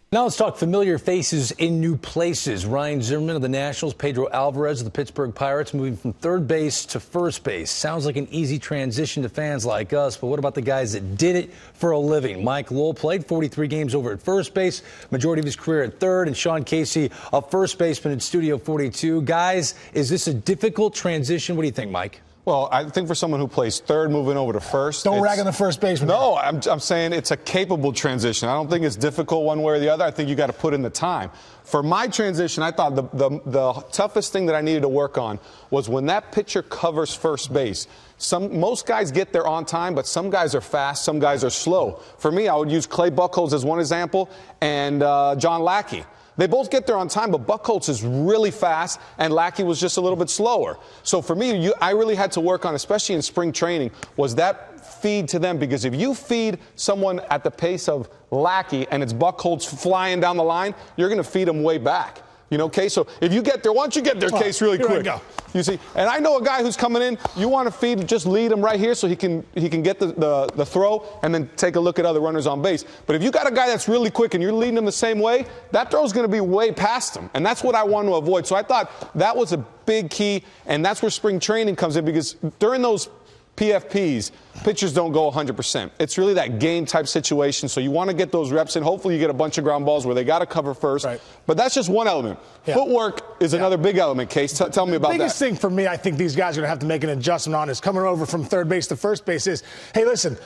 Now let's talk familiar faces in new places. Ryan Zimmerman of the Nationals, Pedro Alvarez of the Pittsburgh Pirates moving from third base to first base. Sounds like an easy transition to fans like us, but what about the guys that did it for a living? Mike Lowell played 43 games over at first base, majority of his career at third, and Sean Casey, a first baseman in Studio 42. Guys, is this a difficult transition? What do you think, Mike? Well, I think for someone who plays third, moving over to first. Don't rag on the first baseman. No, I'm saying it's a capable transition. I don't think it's difficult one way or the other. I think you got to put in the time. For my transition, I thought the toughest thing that I needed to work on was when that pitcher covers first base. Most guys get there on time, but some guys are fast, some guys are slow. For me, I would use Clay Buchholz as one example and John Lackey. They both get there on time, but Buchholz is really fast, and Lackey was just a little bit slower. So for me, I really had to work on, especially in spring training, was that feed to them. Because if you feed someone at the pace of Lackey and it's Buchholz flying down the line, you're going to feed them way back. You know, Case? So if you get there, why don't you get there, Case, really quick? Go. You see, and I know a guy who's coming in, you want to feed, just lead him right here so he can get the throw and then take a look at other runners on base. But if you got a guy that's really quick and you're leading him the same way, that throw's going to be way past him. And that's what I want to avoid. So I thought that was a big key, and that's where spring training comes in, because during those PFPs, pitchers don't go 100%. It's really that game-type situation, so you want to get those reps in. Hopefully you get a bunch of ground balls where they got to cover first. Right. But that's just one element. Yeah. Footwork is another big element, Case. Tell me about that. The biggest thing for me, I think these guys are going to have to make an adjustment on is coming over from third base to first base is, hey, listen,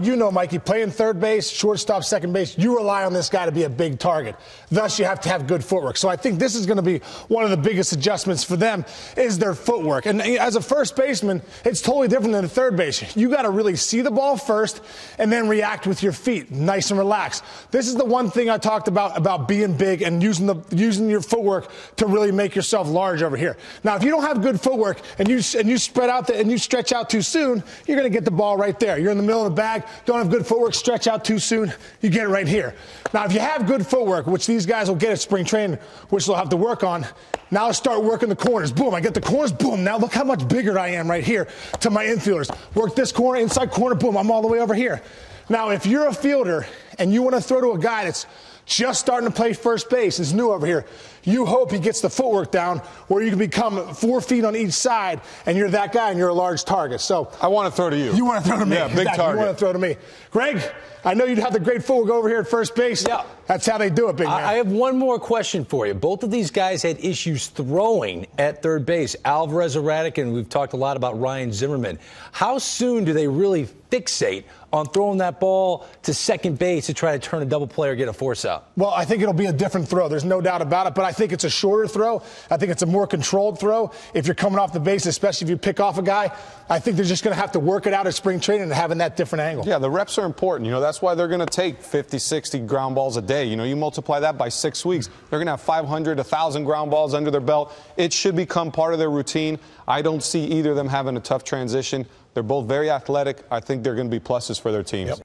you know, Mikey, playing third base, shortstop, second base, you rely on this guy to be a big target. Thus, you have to have good footwork. So I think this is going to be one of the biggest adjustments for them is their footwork. And as a first baseman, it's totally different than a third base. You got to really see the ball first and then react with your feet, nice and relaxed. This is the one thing I talked about being big and using your footwork to really make yourself large over here. Now, if you don't have good footwork and you spread out and you stretch out too soon, you're going to get the ball right there. You're in the middle of the bag, don't have good footwork, stretch out too soon, you get it right here. Now, if you have good footwork, which these guys will get at spring training, which they'll have to work on, now start working the corners. Boom, I get the corners. Boom, now look how much bigger I am right here to my infielders. Work this corner, inside corner, boom, I'm all the way over here. Now, if you're a fielder and you want to throw to a guy that's just starting to play first base, is new over here, you hope he gets the footwork down where you can become 4 feet on each side, and you're that guy and you're a large target. So I want to throw to you. You want to throw to me. Yeah, big target. You want to throw to me. Greg, I know you'd have the great footwork over here at first base. Yeah. That's how they do it, big man. I have one more question for you. Both of these guys had issues throwing at third base. Alvarez erratic, and we've talked a lot about Ryan Zimmerman. How soon do they really fixate on throwing that ball to second base to try to turn a double play or get a force out? Well, I think it'll be a different throw. There's no doubt about it. But I think it's a shorter throw. I think it's a more controlled throw. If you're coming off the base, especially if you pick off a guy, I think they're just going to have to work it out at spring training and having that different angle. Yeah, the reps are important. You know, that's why they're going to take 50, 60 ground balls a day. You know, you multiply that by 6 weeks, they're going to have 500, 1,000 ground balls under their belt. It should become part of their routine. I don't see either of them having a tough transition. They're both very athletic. I think they're going to be pluses for their teams. Yep.